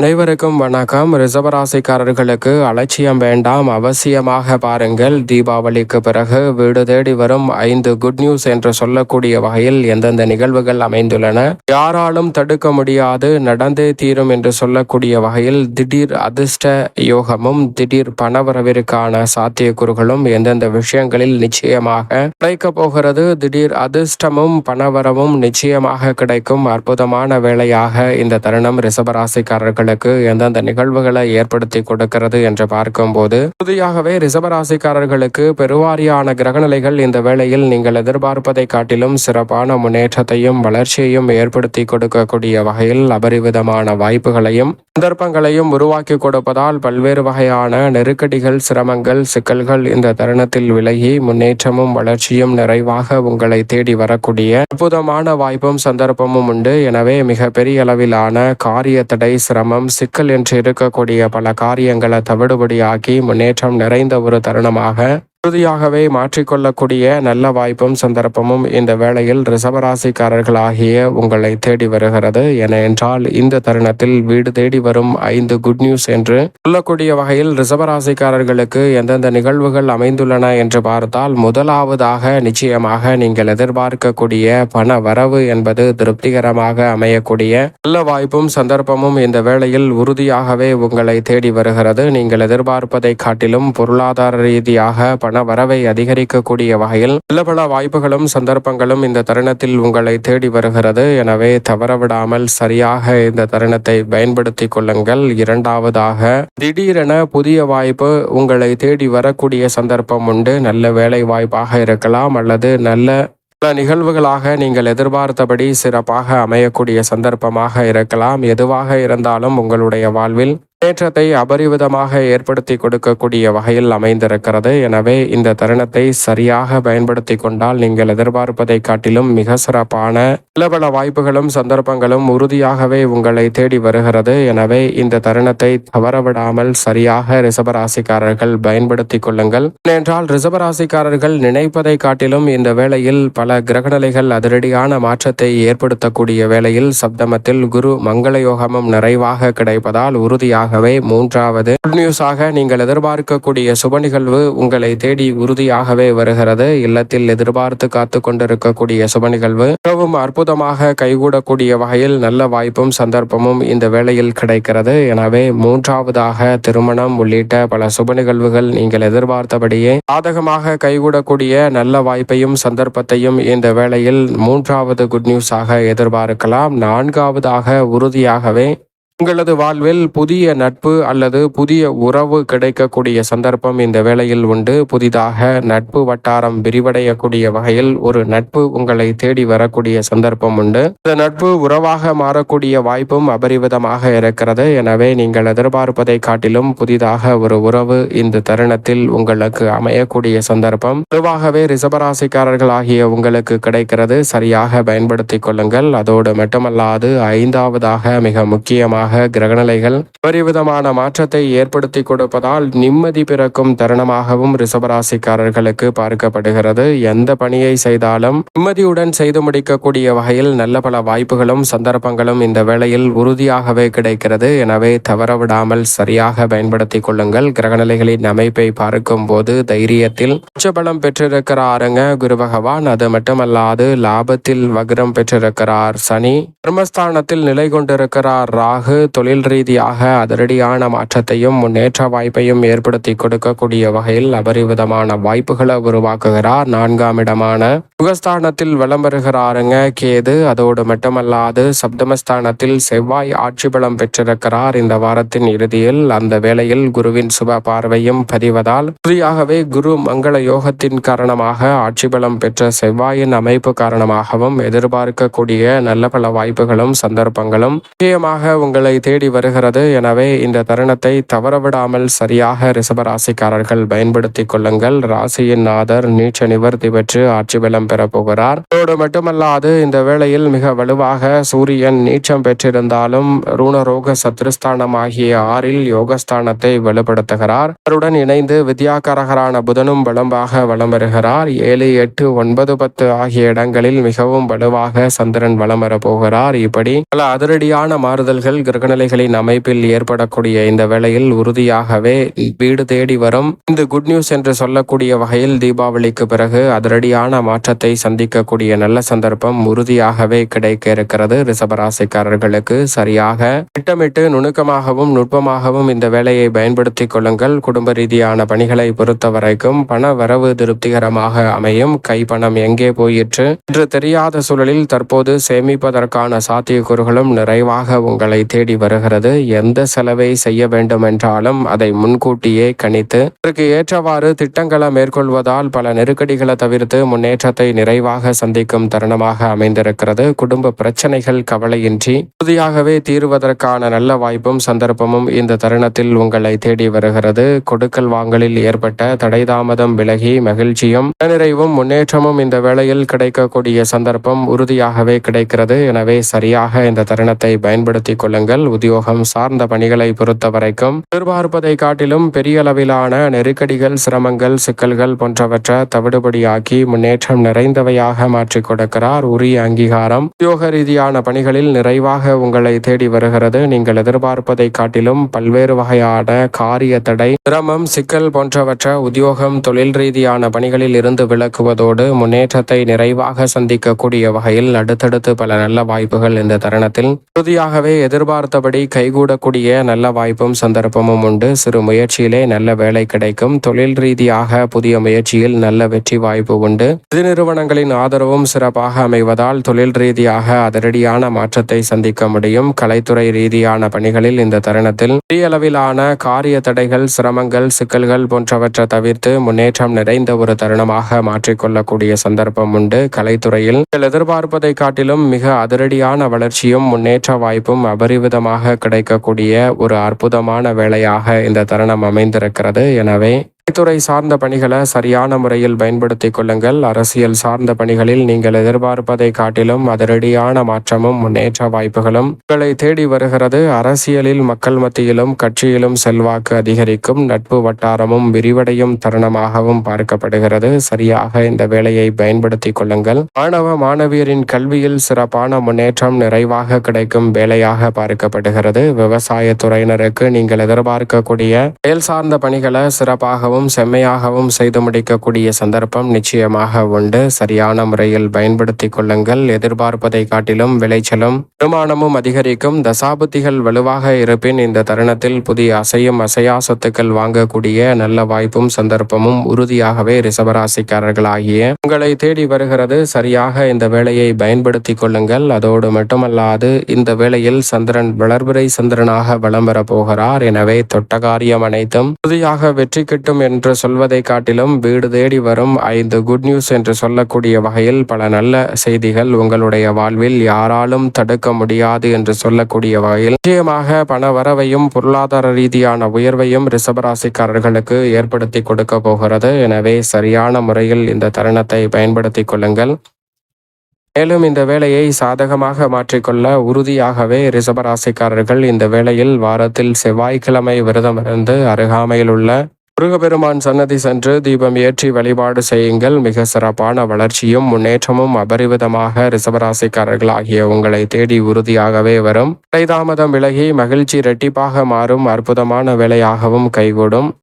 அனைவருக்கும் வணக்கம். ரிசர்வராசிக்காரர்களுக்கு அலட்சியம் வேண்டாம், அவசியமாக பாருங்கள். தீபாவளிக்கு பிறகு வீடு தேடி வரும் 5 குட் நியூஸ் என்று சொல்லக்கூடிய வகையில் எந்தெந்த நிகழ்வுகள் அமைந்துள்ளன, யாராலும் தடுக்க முடியாது, நடந்தே தீரும் என்று சொல்லக்கூடிய வகையில் திடீர் அதிர்ஷ்ட யோகமும் திடீர் பணவரவிற்கான சாத்தியக்கூறுகளும் எந்தெந்த விஷயங்களில் நிச்சயமாக கிடைக்கப் போகிறது. திடீர் அதிர்ஷ்டமும் பணவரவும் நிச்சயமாக கிடைக்கும் அற்புதமான வேளையாக இந்த தருணம் ரிசர்வராசிக்காரர்கள் எந்தெந்த நிகழ்வுகளை ஏற்படுத்தி கொடுக்கிறது என்று பார்க்கும்போது, புதியாகவே ரிசர்வராசிக்காரர்களுக்கு பெருவாரியான கிரகநிலைகள் இந்த வேளையில் நீங்கள் எதிர்பார்ப்பதை காட்டிலும் சிறப்பான முன்னேற்றத்தையும் வளர்ச்சியையும் ஏற்படுத்தி கொடுக்கக்கூடிய வகையில் அபரிவிதமான வாய்ப்புகளையும் சந்தர்ப்பங்களையும் உருவாக்கி கொடுப்பதால் பல்வேறு வகையான நெருக்கடிகள், சிரமங்கள், சிக்கல்கள் இந்த தருணத்தில் விலகி முன்னேற்றமும் வளர்ச்சியும் நிறைவாக உங்களை தேடி வரக்கூடிய அற்புதமான வாய்ப்பும் சந்தர்ப்பமும் உண்டு. எனவே மிக பெரிய அளவிலான காரிய தடை, சிரமம், சிக்கல் என்று இருக்கக்கூடிய பல காரியங்களை தவிடுபடியாக்கி முன்னேற்றம் நிறைந்த ஒரு தருணமாக உறுதியாகவே மாற்றிக்கொள்ளக்கூடிய நல்ல வாய்ப்பும் சந்தர்ப்பமும் இந்த வேளையில் ரிசர்வராசிக்காரர்களாகிய உங்களை தேடி வருகிறது. ஏனென்றால் இந்த தருணத்தில் வீடு தேடி வரும் 5 குட் நியூஸ் என்று சொல்லக்கூடிய வகையில் ரிசர்வராசிக்காரர்களுக்கு எந்தெந்த நிகழ்வுகள் அமைந்துள்ளன என்று பார்த்தால், முதலாவதாக நிச்சயமாக நீங்கள் எதிர்பார்க்கக்கூடிய பண வரவு என்பது திருப்திகரமாக அமையக்கூடிய நல்ல வாய்ப்பும் சந்தர்ப்பமும் இந்த வேளையில் உறுதியாகவே உங்களை தேடி வருகிறது. நீங்கள் எதிர்பார்ப்பதை காட்டிலும் பொருளாதார ரீதியாக பண வரவை அதிகரிக்கக்கூடிய வகையில் நல்ல பல வாய்ப்புகளும் சந்தர்ப்பங்களும் இந்த தருணத்தில் உங்களை தேடி வருகிறது. எனவே தவறவிடாமல் சரியாக இந்த தருணத்தை பயன்படுத்திக் கொள்ளுங்கள். இரண்டாவதாக, திடீரென புதிய வாய்ப்பு உங்களை தேடி வரக்கூடிய சந்தர்ப்பம் உண்டு. நல்ல வேலை வாய்ப்பாக இருக்கலாம் அல்லது நல்ல பல நிகழ்வுகளாக நீங்கள் எதிர்பார்த்தபடி சிறப்பாக அமையக்கூடிய சந்தர்ப்பமாக இருக்கலாம். எதுவாக இருந்தாலும் உங்களுடைய வாழ்வில் முன்னேற்றத்தை அபரிவிதமாக ஏற்படுத்தி கொடுக்கக்கூடிய வகையில் அமைந்திருக்கிறது. எனவே இந்த தருணத்தை சரியாக பயன்படுத்தி கொண்டால் நீங்கள் எதிர்பார்ப்பதை காட்டிலும் மிக சிறப்பான பல வாய்ப்புகளும் சந்தர்ப்பங்களும் உறுதியாகவே உங்களை தேடி வருகிறது. எனவே இந்த தருணத்தை தவறவிடாமல் சரியாக ரிசர்வராசிக்காரர்கள் பயன்படுத்திக் கொள்ளுங்கள். ஏனென்றால் ரிசர்வராசிக்காரர்கள் நினைப்பதை காட்டிலும் இந்த வேளையில் பல கிரகநிலைகள் அதிரடியான மாற்றத்தை ஏற்படுத்தக்கூடிய வேளையில் சப்தமத்தில் குரு மங்கள யோகமும் நிறைவாக கிடைப்பதால் உறுதியாக மூன்றாவது குட் நியூஸாக நீங்கள் எதிர்பார்க்கக்கூடிய சுப நிகழ்வு உங்களை தேடி உறுதியாகவே வருகிறது. இல்லத்தில் எதிர்பார்த்து காத்து கொண்டிருக்கக்கூடிய சுப நிகழ்வு மிகவும் அற்புதமாக கைகூடக்கூடிய வகையில் நல்ல வாய்ப்பும் சந்தர்ப்பமும் இந்த வேளையில் கிடைக்கிறது. எனவே மூன்றாவதாக திருமணம் உள்ளிட்ட பல சுப நிகழ்வுகள் நீங்கள் எதிர்பார்த்தபடியே சாதகமாக கைகூடக்கூடிய நல்ல வாய்ப்பையும் சந்தர்ப்பத்தையும் இந்த வேளையில் மூன்றாவது குட் நியூஸாக எதிர்பார்க்கலாம். நான்காவதாக, உறுதியாகவே உங்களது வாழ்வில் புதிய நட்பு அல்லது புதிய உறவு கிடைக்கக்கூடிய சந்தர்ப்பம் இந்த வேளையில் உண்டு. புதிதாக நட்பு வட்டாரம் விரிவடையக்கூடிய வகையில் ஒரு நட்பு உங்களை தேடி வரக்கூடிய சந்தர்ப்பம் உண்டு. இந்த நட்பு உறவாக மாறக்கூடிய வாய்ப்பும் அபரிவிதமாக இருக்கிறது. எனவே நீங்கள் எதிர்பார்ப்பதை காட்டிலும் புதிதாக ஒரு உறவு இந்த தருணத்தில் உங்களுக்கு அமையக்கூடிய சந்தர்ப்பம் பொதுவாகவே ரிசர்வராசிக்காரர்கள் ஆகிய உங்களுக்கு கிடைக்கிறது. சரியாக பயன்படுத்திக் கொள்ளுங்கள். அதோடு மட்டுமல்லாது, ஐந்தாவதாக மிக முக்கியமாக கிரகநிலைகள் பரிவிதமான மாற்றத்தை ஏற்படுத்தி கொடுப்பதால் நிம்மதி பிறக்கும் தருணமாகவும் ரிசர்வராசிக்காரர்களுக்கு பார்க்கப்படுகிறது. எந்த பணியை செய்தாலும் நிம்மதியுடன் செய்து முடிக்கக்கூடிய வகையில் நல்ல பல வாய்ப்புகளும் சந்தர்ப்பங்களும் இந்த வேளையில் உறுதியாகவே கிடைக்கிறது. எனவே தவறவிடாமல் சரியாக பயன்படுத்திக் கொள்ளுங்கள். கிரகநிலைகளின் அமைப்பை பார்க்கும் போது தைரியத்தில் உச்சபலம் பெற்றிருக்கிறாருங்க குரு பகவான். அது மட்டுமல்லாது லாபத்தில் வக்ரம் பெற்றிருக்கிறார் சனி. தர்மஸ்தானத்தில் நிலை கொண்டிருக்கிறார் ராகு. தொழில் ரீதியாக அதிரடியான மாற்றத்தையும் முன்னேற்ற வாய்ப்பையும் ஏற்படுத்தி கொடுக்கக்கூடிய வகையில் அபரிவிதமான வாய்ப்புகளை உருவாக்குகிறார். 4ஆம் இடமான சுகஸ்தானத்தில் வலம் வருகிறாருங்க கேது. அதோடு மட்டுமல்லாது சப்தமஸ்தானத்தில் செவ்வாய் ஆட்சி பலம் பெற்றிருக்கிறார். இந்த வாரத்தின் இறுதியில் அந்த வேளையில் குருவின் சுப பார்வையும் பதிவதால் உறுதியாகவே குரு மங்கள யோகத்தின் காரணமாக ஆட்சி பலம் பெற்ற செவ்வாயின் அமைப்பு காரணமாகவும் எதிர்பார்க்கக்கூடிய நல்ல பல வாய்ப்புகளும் சந்தர்ப்பங்களும் நிச்சயமாக உங்களை தேடி வருகிறது. எனவே இந்த தருணத்தை தவறவிடாமல் சரியாக ரிசர்வராசிக்காரர்கள் பயன்படுத்திக் கொள்ளுங்கள். ராசியின் நாதர் நீச்ச நிவர்த்தி பெற்று ஆட்சி பலம் பெறப்போகிறார். அதோடு மட்டுமல்லாது இந்த வேளையில் மிக வலுவாக சூரியன் நீச்சம் பெற்றிருந்தாலும் ரூணரோக சத்ருஸ்தானம் ஆகிய 6இல் யோகஸ்தானத்தை வலுப்படுத்துகிறார். அவருடன் இணைந்து வித்யாகாரகரான புதனும் பலமாக வலம் வருகிறார். 7, 8, 9, 10 ஆகிய இடங்களில் மிகவும் வலுவாக சந்திரன் வலம் வரப்போகிறார். இப்படி பல அதிரடியான மாறுதல்கள் கிரகநிலைகளின் அமைப்பில் ஏற்படக்கூடிய இந்த வேளையில் உறுதியாகவே வீடு தேடி வரும் இந்த குட் நியூஸ் என்று சொல்லக்கூடிய வகையில் தீபாவளிக்கு பிறகு அதிரடியான மாற்றத்தை சந்திக்கக்கூடிய நல்ல சந்தர்ப்பம் உறுதியாகவே கிடைக்க இருக்கிறது. ரிஷபராசிக்காரர்களுக்கு சரியாக திட்டமிட்டு நுணுக்கமாகவும் நுட்பமாகவும் இந்த வேலையை பயன்படுத்திக் கொள்ளுங்கள். குடும்ப ரீதியான பணிகளை பொறுத்த வரைக்கும் பண வரவு திருப்திகரமாக அமையும். கைப்பணம் எங்கே போயிற்று என்று தெரியாத சூழலில் தற்போது சேமிப்பதற்கான சாத்தியக்கூறுகளும் நிறைவாக உங்களை தேடி வருகிறது. எந்த செலவை செய்ய வேண்டும் என்றாலும் அதை முன்கூட்டியே கணித்து அதற்கு ஏற்றவாறு திட்டங்களை மேற்கொள்வதால் பல நெருக்கடிகளை தவிர்த்து முன்னேற்றத்தை நிறைவாக சந்திக்கும் தருணமாக அமைந்திருக்கிறது. குடும்ப பிரச்சனைகள் கவலையின்றி உறுதியாகவே தீர்வதற்கான நல்ல வாய்ப்பும் சந்தர்ப்பமும் இந்த தருணத்தில் உங்களை தேடி வருகிறது. கொடுக்கல் வாங்கலில் ஏற்பட்ட தடைதாமதம் விலகி மகிழ்ச்சியும் நிறைவும் முன்னேற்றமும் இந்த வேளையில் கிடைக்கக்கூடிய சந்தர்ப்பம் உறுதியாகவே கிடைக்கிறது. எனவே சரியாக இந்த தருணத்தை பயன்படுத்திக் கொள்ளுங்கள். உத்தியோகம் சார்ந்த பணிகளை பொறுத்த வரைக்கும் எதிர்பார்ப்பதை காட்டிலும் பெரிய அளவிலான நெருக்கடிகள், சிரமங்கள், சிக்கல்கள் போன்றவற்றை தவிடுபடியாக்கி முன்னேற்றம் நிறைந்தவையாக மாற்றிக் கொடுக்கிறார். உரிய அங்கீகாரம் உத்தியோக ரீதியான பணிகளில் நிறைவாக உங்களை தேடி வருகிறது. நீங்கள் எதிர்பார்ப்பதை காட்டிலும் பல்வேறு வகையான காரிய தடை, சிரமம், சிக்கல் போன்றவற்றை உத்தியோகம் தொழில் ரீதியான பணிகளில் இருந்து விலக்குவதோடு முன்னேற்றத்தை நிறைவாக சந்திக்கக்கூடிய வகையில் அடுத்தடுத்து பல நல்ல வாய்ப்புகள் இந்த தருணத்தில் உறுதியாகவே எதிர்பார்த்தபடி கைகூடக்கூடிய நல்ல வாய்ப்பும் சந்தர்ப்பமும் உண்டு. சிறு முயற்சியிலே நல்ல வேலை கிடைக்கும். தொழில் ரீதியாக புதிய முயற்சியில் நல்ல வெற்றி வாய்ப்பு உண்டு. நிதி நிறுவனங்களின் ஆதரவும் சிறப்பாக அமைவதால் தொழில் ரீதியாக அதிரடியான மாற்றத்தை சந்திக்க முடியும். கலைத்துறை ரீதியான பணிகளில் இந்த தருணத்தில் பெரிய அளவிலான காரிய தடைகள், சிரமங்கள், சிக்கல்கள் போன்றவற்றை தவிர்த்து முன்னேற்றம் நிறைந்த ஒரு தருணமாக மாற்றிக்கொள்ளக்கூடிய சந்தர்ப்பம் உண்டு. கலைத்துறையில் எதிர்பார்ப்பதை காட்டிலும் மிக அதிரடியான வளர்ச்சியும் முன்னேற்ற வாய்ப்பும் அபரிவிதமாக கிடைக்கக்கூடிய ஒரு அற்புதமான வேளையாக இந்த தருணம் அமைந்திருக்கிறது. எனவே துறை சார்ந்த பணிகளை சரியான முறையில் பயன்படுத்திக் கொள்ளுங்கள். அரசியல் சார்ந்த பணிகளில் நீங்கள் எதிர்பார்ப்பதை காட்டிலும் அதிரடியான மாற்றமும் முன்னேற்ற வாய்ப்புகளும் உங்களை தேடி வருகிறது. அரசியலில் மக்கள் மத்தியிலும் கட்சியிலும் செல்வாக்கு அதிகரிக்கும். நட்பு வட்டாரமும் விரிவடையும் தருணமாகவும் பார்க்கப்படுகிறது. சரியாக இந்த வேலையை பயன்படுத்திக் கொள்ளுங்கள். மாணவ மாணவியரின் கல்வியில் சிறப்பான முன்னேற்றம் நிறைவாக கிடைக்கும் வேலையாக பார்க்கப்படுகிறது. விவசாய துறையினருக்கு நீங்கள் எதிர்பார்க்கக்கூடிய செயல் சார்ந்த பணிகளை சிறப்பாகவும் செம்மையாகவும் செய்து முடிக்கக்கூடிய சந்தர்ப்பம் நிச்சயமாக உண்டு. சரியான முறையில் பயன்படுத்திக் கொள்ளுங்கள். எதிர்பார்ப்பதை காட்டிலும் விளைச்சலும் வருமானமும் அதிகரிக்கும். தசாபுத்திகள் வலுவாக இருப்பின் இந்த தருணத்தில் புதிய அசையும் அசையா சொத்துக்கள் வாங்கக்கூடிய நல்ல வாய்ப்பும் சந்தர்ப்பமும் உறுதியாகவே ரிஷபராசிக்காரர்களாகிய உங்களை தேடி வருகிறது. சரியாக இந்த வேலையை பயன்படுத்திக் கொள்ளுங்கள். அதோடு மட்டுமல்லாது இந்த வேளையில் சந்திரன் வளர்பிறை சந்திரனாக வலம் பெற போகிறார். எனவே தொட்ட காரியம் அனைத்தும் உறுதியாக வெற்றி கிட்டும் என்று சொல்வதை காட்டிலும் வீடு தேடி வரும் 5 குட் நியூஸ் என்று சொல்லக்கூடிய வகையில் பல நல்ல செய்திகள் உங்களுடைய வாழ்வில் யாராலும் தடுக்க முடியாது என்று சொல்லக்கூடிய வகையில் நிச்சயமாக பண வரவையும் பொருளாதார ரீதியான உயர்வையும் ரிஷபராசிக்காரர்களுக்கு ஏற்படுத்தி கொடுக்க போகிறது. எனவே சரியான முறையில் இந்த தருணத்தை பயன்படுத்திக் கொள்ளுங்கள். மேலும் இந்த வேலையை சாதகமாக மாற்றிக்கொள்ள உறுதியாகவே ரிஷபராசிக்காரர்கள் இந்த வேளையில் வாரத்தில் செவ்வாய்க்கிழமை விரதமிருந்து அருகாமையில் உள்ள முருகப்பெருமான் சன்னதி சென்று தீபம் ஏற்றி வழிபாடு செய்யுங்கள். மிக சிறப்பான வளர்ச்சியும் முன்னேற்றமும் அபரிவிதமாக ரிஷபராசிக்காரர்கள் ஆகிய உங்களை தேடி உறுதியாகவே வரும். தாமதம் விலகி மகிழ்ச்சி இரட்டிப்பாக மாறும் அற்புதமான வேலையாகவும் கைகூடும்.